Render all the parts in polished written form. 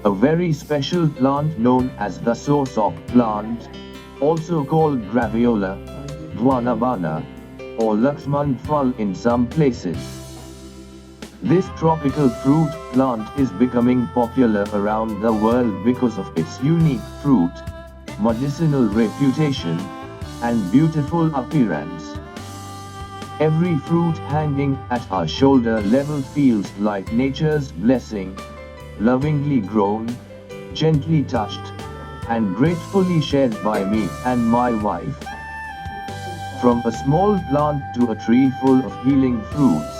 a very special plant known as the sosop plant, also called graviola, guanabana, or Lakshman phal in some places. This tropical fruit plant is becoming popular around the world because of its unique fruit, medicinal reputation, and beautiful appearance. Every fruit hanging at our shoulder level feels like nature's blessing, lovingly grown, gently touched, and gratefully shared by me and my wife. From a small plant to a tree full of healing fruits,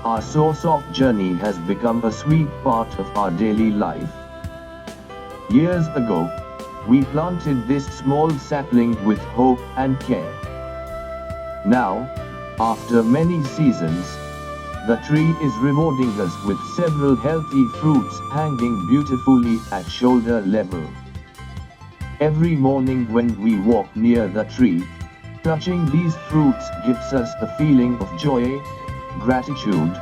our sosop journey has become a sweet part of our daily life. Years ago, we planted this small sapling with hope and care. Now, after many seasons, the tree is rewarding us with several healthy fruits hanging beautifully at shoulder level. Every morning when we walk near the tree, touching these fruits gives us a feeling of joy, gratitude,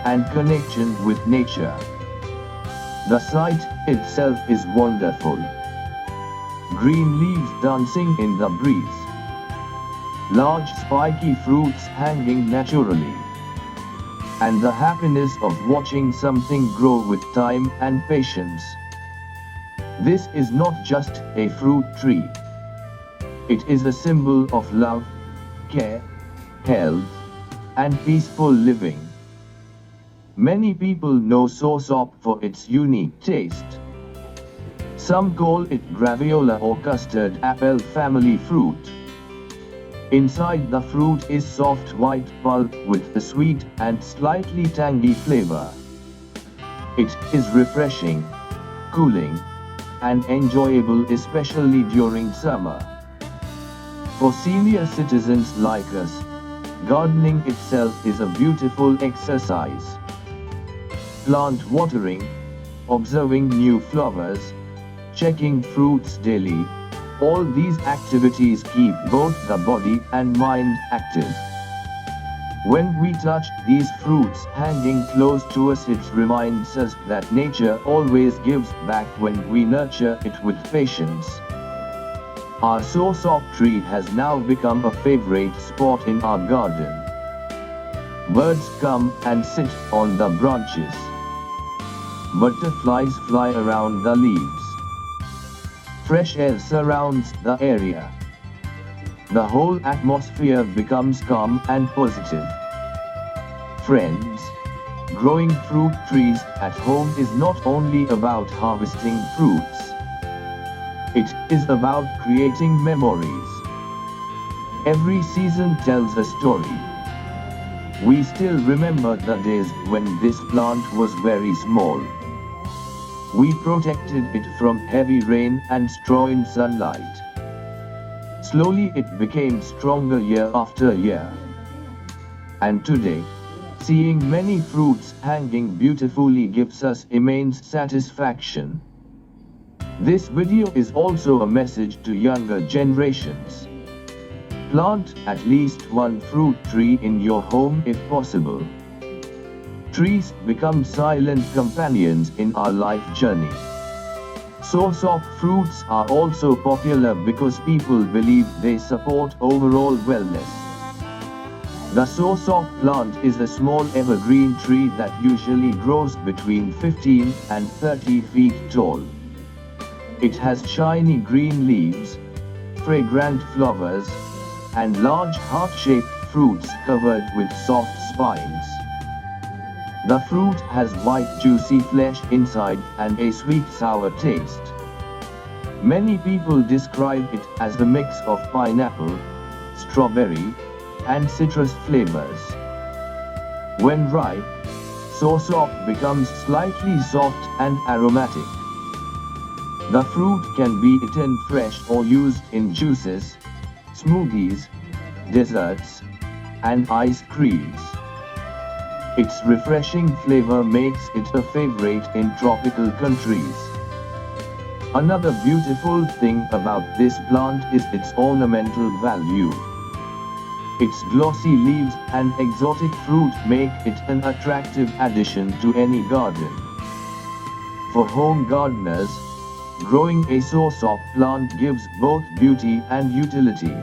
and connection with nature. The sight itself is wonderful. Green leaves dancing in the breeze. Large spiky fruits hanging naturally. And the happiness of watching something grow with time and patience. This is not just a fruit tree. It is a symbol of love, care, health, and peaceful living. Many people know sosop for its unique taste. Some call it graviola or custard apple family fruit. Inside the fruit is soft white pulp with a sweet and slightly tangy flavor. It is refreshing, cooling, and enjoyable especially during summer. For senior citizens like us, gardening itself is a beautiful exercise. Plant watering, observing new flowers, checking fruits daily, all these activities keep both the body and mind active. When we touch these fruits hanging close to us, it reminds us that nature always gives back when we nurture it with patience. Our sosop tree has now become a favorite spot in our garden. Birds come and sit on the branches. Butterflies fly around the leaves. Fresh air surrounds the area. The whole atmosphere becomes calm and positive. Friends, growing fruit trees at home is not only about harvesting fruits. It is about creating memories. Every season tells a story. We still remember the days when this plant was very small. We protected it from heavy rain and strong sunlight. Slowly it became stronger year after year. And today, seeing many fruits hanging beautifully gives us immense satisfaction. This video is also a message to younger generations. Plant at least one fruit tree in your home if possible. Trees become silent companions in our life journey. Sosop fruits are also popular because people believe they support overall wellness. The sosop plant is a small evergreen tree that usually grows between 15 and 30 feet tall. It has shiny green leaves, fragrant flowers, and large heart-shaped fruits covered with soft spines. The fruit has white juicy flesh inside and a sweet-sour taste. Many people describe it as a mix of pineapple, strawberry, and citrus flavors. When ripe, sosop becomes slightly soft and aromatic. The fruit can be eaten fresh or used in juices, smoothies, desserts, and ice creams. Its refreshing flavor makes it a favorite in tropical countries. Another beautiful thing about this plant is its ornamental value. Its glossy leaves and exotic fruit make it an attractive addition to any garden. For home gardeners, growing a Soursop plant gives both beauty and utility.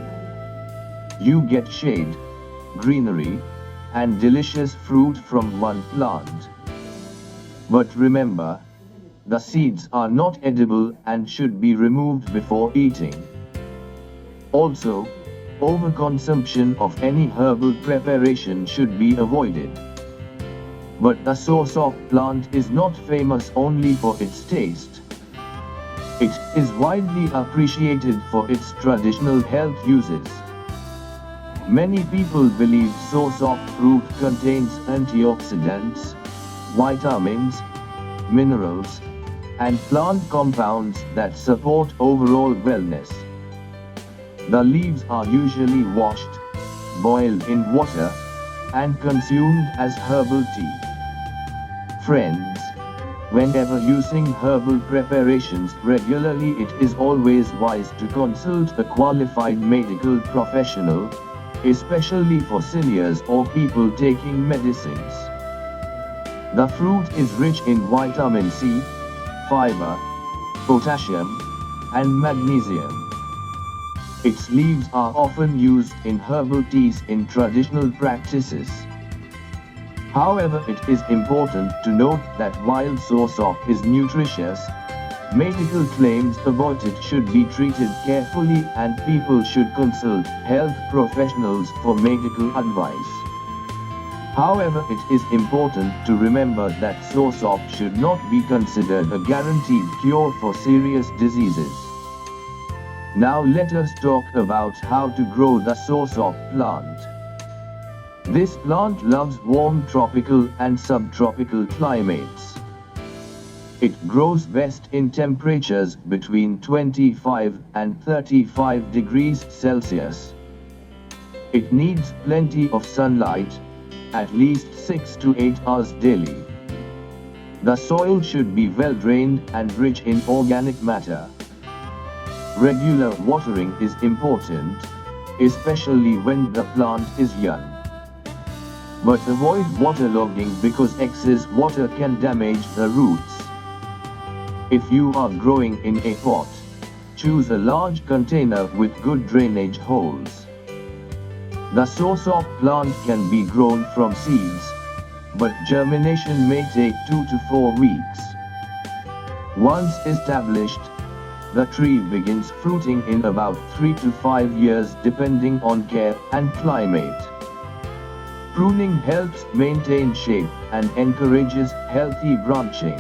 You get shade, greenery, and delicious fruit from one plant. But remember, the seeds are not edible and should be removed before eating. Also, overconsumption of any herbal preparation should be avoided. But the Soursop plant is not famous only for its taste. It is widely appreciated for its traditional health uses. Many people believe Soursop fruit contains antioxidants, vitamins, minerals, and plant compounds that support overall wellness. The leaves are usually washed, boiled in water, and consumed as herbal tea. Friends, whenever using herbal preparations regularly, it is always wise to consult a qualified medical professional, especially for seniors or people taking medicines. The fruit is rich in vitamin C, fiber, potassium, and magnesium. Its leaves are often used in herbal teas in traditional practices. However, it is important to note that while Soursop is nutritious, medical claims about it should be treated carefully and people should consult health professionals for medical advice. However, it is important to remember that Soursop should not be considered a guaranteed cure for serious diseases. Now let us talk about how to grow the Soursop plant. This plant loves warm tropical and subtropical climates. It grows best in temperatures between 25 and 35 degrees Celsius. It needs plenty of sunlight, at least 6 to 8 hours daily. The soil should be well drained and rich in organic matter. Regular watering is important, especially when the plant is young. But avoid waterlogging because excess water can damage the roots. If you are growing in a pot, choose a large container with good drainage holes. The Soursop plant can be grown from seeds, but germination may take 2 to 4 weeks. Once established, the tree begins fruiting in about 3 to 5 years depending on care and climate. Pruning helps maintain shape and encourages healthy branching.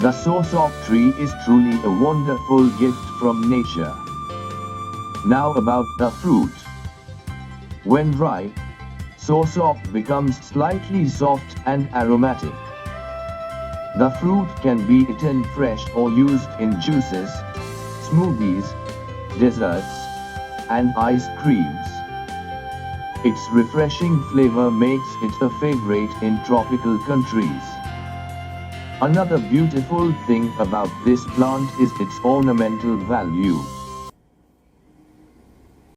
The Soursop tree is truly a wonderful gift from nature. Now about the fruit. When ripe, Soursop becomes slightly soft and aromatic. The fruit can be eaten fresh or used in juices, smoothies, desserts, and ice creams. Its refreshing flavor makes it a favorite in tropical countries. Another beautiful thing about this plant is its ornamental value.